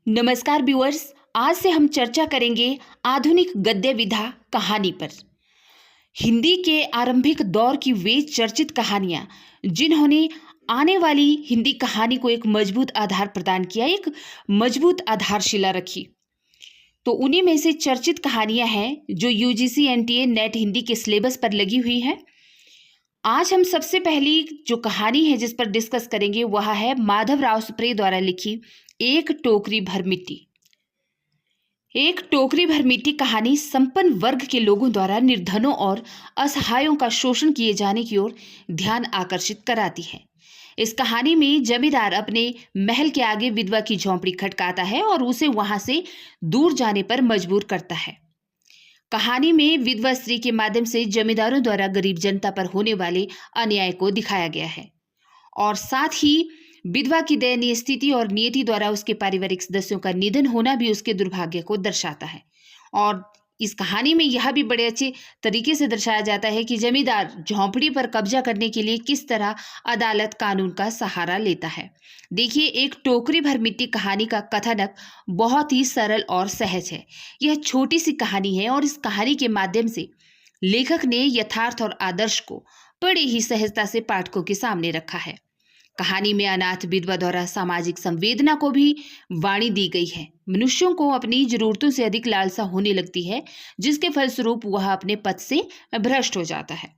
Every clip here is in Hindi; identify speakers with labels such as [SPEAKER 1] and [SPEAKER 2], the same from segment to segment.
[SPEAKER 1] नमस्कार व्यूअर्स। आज से हम चर्चा करेंगे आधुनिक गद्य विधा कहानी पर। हिंदी के आरंभिक दौर की वे चर्चित कहानियां जिन्होंने आने वाली हिंदी कहानी को एक मजबूत आधार प्रदान किया, एक मजबूत आधारशिला रखी। तो उन्हीं में से चर्चित कहानियां हैं जो यूजीसी एनटीए नेट हिंदी के सिलेबस पर लगी हुई हैं। आज हम सबसे पहली जो कहानी है जिस पर डिस्कस करेंगे वह है माधवराव सुप्रे द्वारा लिखी एक टोकरी भर मिट्टी। एक टोकरी भर मिट्टी कहानी संपन्न वर्ग के लोगों द्वारा निर्धनों और असहायों का शोषण किए जाने की ओर ध्यान आकर्षित कराती है। इस कहानी में जमींदार अपने महल के आगे विधवा की झोंपड़ी खटकाता है और उसे वहां से दूर जाने पर मजबूर करता है। कहानी में विधवा स्त्री के माध्यम से जमींदारों द्वारा गरीब जनता पर होने वाले अन्याय को दिखाया गया है और साथ ही विधवा की दयनीय स्थिति और नियति द्वारा उसके पारिवारिक सदस्यों का निधन होना भी उसके दुर्भाग्य को दर्शाता है। और इस कहानी में यह भी बड़े अच्छे तरीके से दर्शाया जाता है कि जमींदार झोंपड़ी पर कब्जा करने के लिए किस तरह अदालत कानून का सहारा लेता है। देखिए, एक टोकरी भर मिट्टी कहानी का कथानक बहुत ही सरल और सहज है। यह छोटी सी कहानी है और इस कहानी के माध्यम से लेखक ने यथार्थ और आदर्श को बड़ी ही सहजता से पाठकों के सामने रखा है। कहानी में अनाथ विधवा द्वारा सामाजिक संवेदना को भी वाणी दी गई है। मनुष्यों को अपनी जरूरतों से अधिक लालसा होने लगती है, जिसके फलस्वरूप वह अपने पथ से भ्रष्ट हो जाता है।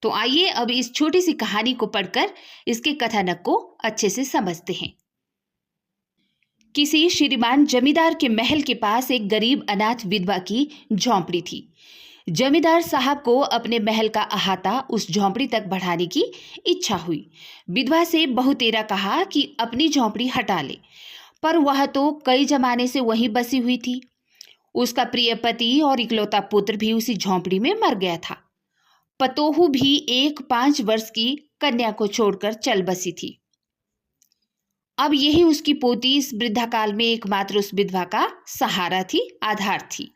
[SPEAKER 1] तो आइए अब इस छोटी सी कहानी को पढ़कर इसके कथानक को अच्छे से समझते हैं। किसी श्रीमान जमींदार के महल के पास एक गरीब अनाथ विधवा की झोंपड़ी थी। जमींदार साहब को अपने महल का अहाता उस झोंपड़ी तक बढ़ाने की इच्छा हुई। विधवा से बहुतेरा कहा कि अपनी झोंपड़ी हटा ले, पर वह तो कई जमाने से वहीं बसी हुई थी। उसका प्रिय पति और इकलौता पुत्र भी उसी झोंपड़ी में मर गया था। पतोहू भी एक 5 वर्ष की कन्या को छोड़कर चल बसी थी। अब यही उसकी पोती इस वृद्धाकाल में एकमात्र उस विधवा का सहारा थी, आधार थी।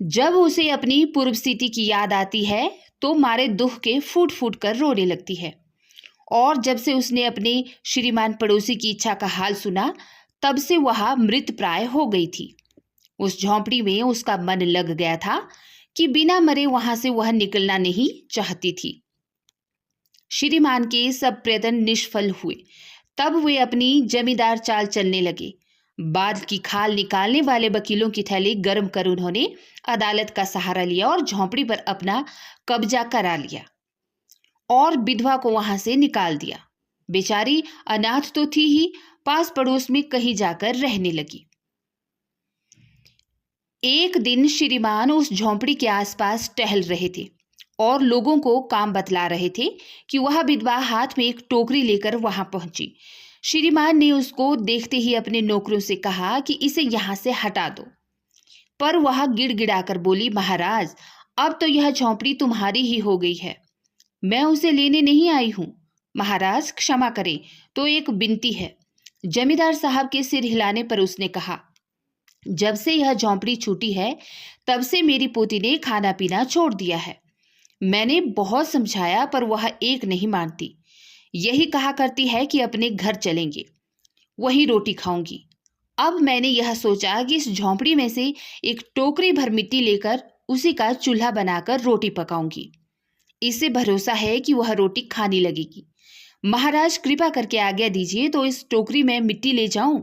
[SPEAKER 1] जब उसे अपनी पूर्व स्थिति की याद आती है तो मारे दुख के फूट फूट कर रोने लगती है। और जब से उसने अपने श्रीमान पड़ोसी की इच्छा का हाल सुना, तब से वह मृत प्राय हो गई थी। उस झोंपड़ी में उसका मन लग गया था कि बिना मरे वहां से वह निकलना नहीं चाहती थी। श्रीमान के सब प्रयत्न निष्फल हुए। तब वे अपनी जमींदार चाल चलने लगे। बाद की खाल निकालने वाले वकीलों की थैली गर्म कर उन्होंने अदालत का सहारा लिया और झोंपड़ी पर अपना कब्जा करा लिया और विधवा को वहां से निकाल दिया। बेचारी अनाथ तो थी ही, पास पड़ोस में कहीं जाकर रहने लगी। एक दिन श्रीमान उस झोंपड़ी के आसपास टहल रहे थे और लोगों को काम बतला रहे थे कि वह विधवा हाथ में एक टोकरी लेकर वहां पहुंची। श्रीमान ने उसको देखते ही अपने नौकरों से कहा कि इसे यहां से हटा दो, पर वह गिड़गिड़ाकर बोली, महाराज, अब तो यह झोंपड़ी तुम्हारी ही हो गई है, मैं उसे लेने नहीं आई हूं। महाराज क्षमा करें, तो एक विनती है। जमींदार साहब के सिर हिलाने पर उसने कहा, जब से यह झोंपड़ी छूटी है तब से मेरी पोती ने खाना पीना छोड़ दिया है। मैंने बहुत समझाया पर वह एक नहीं मानती। यही कहा करती है कि अपने घर चलेंगे, वहीं रोटी खाऊंगी। अब मैंने यह सोचा कि इस झोंपड़ी में से एक टोकरी भर मिट्टी लेकर उसी का चूल्हा बनाकर रोटी पकाऊंगी। इससे भरोसा है कि वह रोटी खाने लगेगी। महाराज कृपा करके आज्ञा दीजिए तो इस टोकरी में मिट्टी ले जाऊं।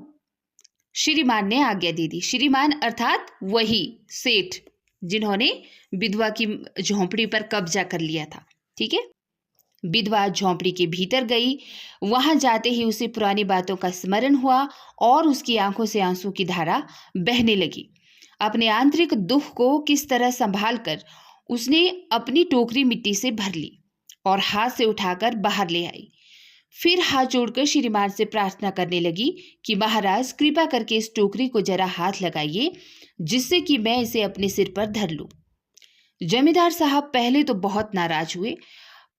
[SPEAKER 1] श्रीमान ने आज्ञा दे दी। श्रीमान अर्थात वही सेठ जिन्होंने विधवा की झोंपड़ी पर कब्जा कर लिया था। ठीक है। विधवा झोंपड़ी के भीतर गई। वहां जाते ही उसे पुरानी बातों का स्मरण हुआ और उसकी आंखों से आंसू की धारा बहने लगी। अपने आंतरिक दुख को किस तरह संभाल कर उसने अपनी टोकरी मिट्टी से भर ली और हाथ से उठाकर बाहर ले आई। फिर हाथ जोड़कर श्रीमान से प्रार्थना करने लगी कि महाराज कृपा करके इस टोकरी को जरा हाथ लगाइए, जिससे कि मैं इसे अपने सिर पर धर लूं। जमींदार साहब पहले तो बहुत नाराज हुए,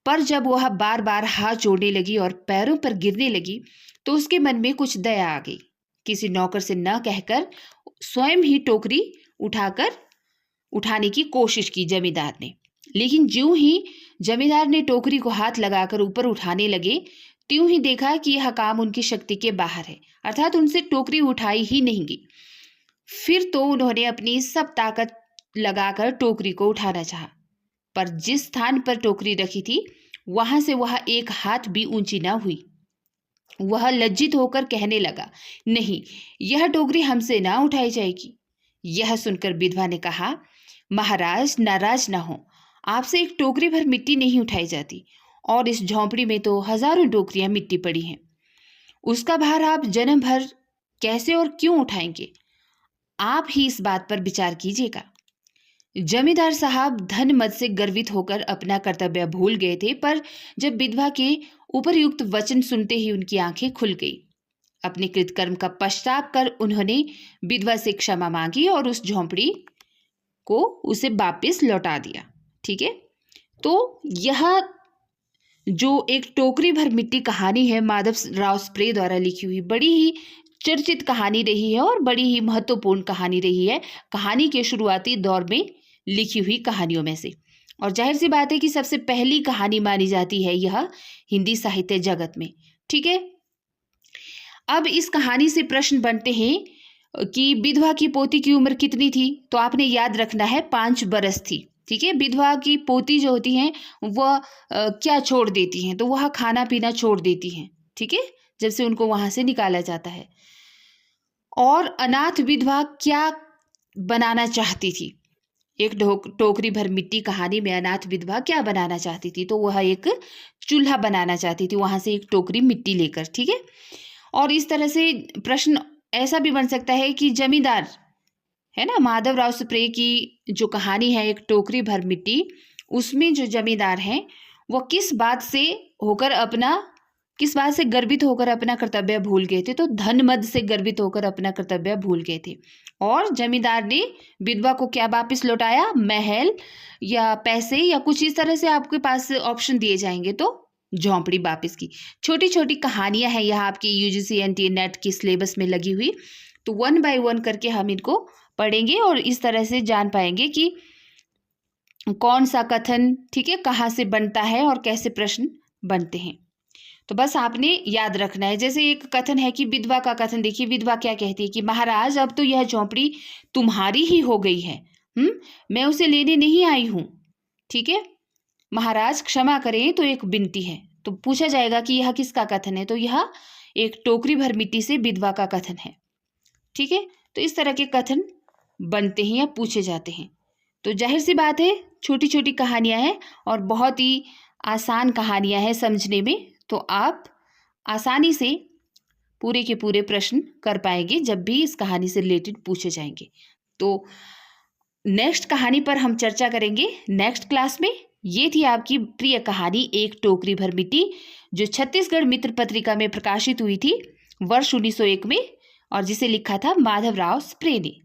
[SPEAKER 1] पर जब वह बार बार हाथ जोड़ने लगी और पैरों पर गिरने लगी तो उसके मन में कुछ दया आ गई। किसी नौकर से न कहकर स्वयं ही टोकरी उठाने की कोशिश की जमींदार ने। लेकिन ज्यों ही जमींदार ने टोकरी को हाथ लगाकर ऊपर उठाने लगे त्यों ही देखा कि यह काम उनकी शक्ति के बाहर है, अर्थात उनसे टोकरी उठाई ही नहीं गई। फिर तो उन्होंने अपनी सब ताकत लगाकर टोकरी को उठाना चाहा, पर जिस स्थान पर टोकरी रखी थी वहां से वह एक हाथ भी ऊंची ना हुई। वह लज्जित होकर कहने लगा, नहीं, यह टोकरी हमसे ना उठाई जाएगी। यह सुनकर विधवा ने कहा, महाराज नाराज ना हो, आपसे एक टोकरी भर मिट्टी नहीं उठाई जाती, और इस झोंपड़ी में तो हजारों टोकरियां मिट्टी पड़ी हैं। उसका भार आप जन्म भर कैसे और क्यों उठाएंगे? आप ही इस बात पर विचार कीजिएगा। जमींदार साहब धन मद से गर्वित होकर अपना कर्तव्य भूल गए थे, पर जब विधवा के उपरयुक्त वचन सुनते ही उनकी आंखें खुल गई। अपने कृतकर्म का पश्चाताप कर उन्होंने विधवा से क्षमा मांगी और उस झोंपड़ी को उसे वापस लौटा दिया। ठीक है, तो यह जो एक टोकरी भर मिट्टी कहानी है माधवराव स्प्रे द्वारा लिखी हुई, बड़ी ही चर्चित कहानी रही है और बड़ी ही महत्वपूर्ण कहानी रही है, कहानी के शुरुआती दौर में लिखी हुई कहानियों में से। और जाहिर सी बात है कि सबसे पहली कहानी मानी जाती है यह हिंदी साहित्य जगत में। ठीक है, अब इस कहानी से प्रश्न बनते हैं कि विधवा की पोती की उम्र कितनी थी? तो आपने याद रखना है 5 बरस थी। ठीक है, विधवा की पोती जो होती हैं वह क्या छोड़ देती हैं? तो वह खाना पीना छोड़ देती हैं। ठीक है, जब से उनको वहां से निकाला जाता है। और अनाथ विधवा क्या बनाना चाहती थी? एक टोकरी भर मिट्टी कहानी में अनाथ विधवा क्या बनाना चाहती थी? तो वह एक चूल्हा बनाना चाहती थी, वहां से एक टोकरी मिट्टी लेकर। ठीक है, और इस तरह से प्रश्न ऐसा भी बन सकता है कि जमींदार है ना, माधवराव स्प्रे की जो कहानी है एक टोकरी भर मिट्टी, उसमें जो जमींदार हैं वो किस बात से गर्वित होकर अपना कर्तव्य भूल गए थे? तो धनमद से गर्वित होकर अपना कर्तव्य भूल गए थे। और जमींदार ने विधवा को क्या वापस लौटाया? महल या पैसे या कुछ इस तरह से आपके पास ऑप्शन दिए जाएंगे, तो झोंपड़ी वापस की। छोटी छोटी कहानियां हैं यह आपकी यूजीसी एनटीए नेट की सिलेबस में लगी हुई, तो 1 बाय 1 करके हम इनको पढ़ेंगे और इस तरह से जान पाएंगे कि कौन सा कथन, ठीक है, कहाँ से बनता है और कैसे प्रश्न बनते हैं। तो बस आपने याद रखना है। जैसे एक कथन है कि विधवा का कथन देखिए, विधवा क्या कहती है कि महाराज अब तो यह झोंपड़ी तुम्हारी ही हो गई है, मैं उसे लेने नहीं आई हूं। ठीक है, महाराज क्षमा करें, तो एक विनती है। तो पूछा जाएगा कि यह किसका कथन है? तो यह एक टोकरी भर मिट्टी से विधवा का कथन है। ठीक है, तो इस तरह के कथन बनते हैं या पूछे जाते हैं। तो जाहिर सी बात है छोटी छोटी कहानियां हैं और बहुत ही आसान कहानियां हैं समझने में, तो आप आसानी से पूरे के पूरे प्रश्न कर पाएंगे जब भी इस कहानी से रिलेटेड पूछे जाएंगे। तो नेक्स्ट कहानी पर हम चर्चा करेंगे नेक्स्ट क्लास में। ये थी आपकी प्रिय कहानी एक टोकरी भर मिट्टी, जो छत्तीसगढ़ मित्र पत्रिका में प्रकाशित हुई थी वर्ष 1901 में, और जिसे लिखा था माधवराव स्प्रे ने।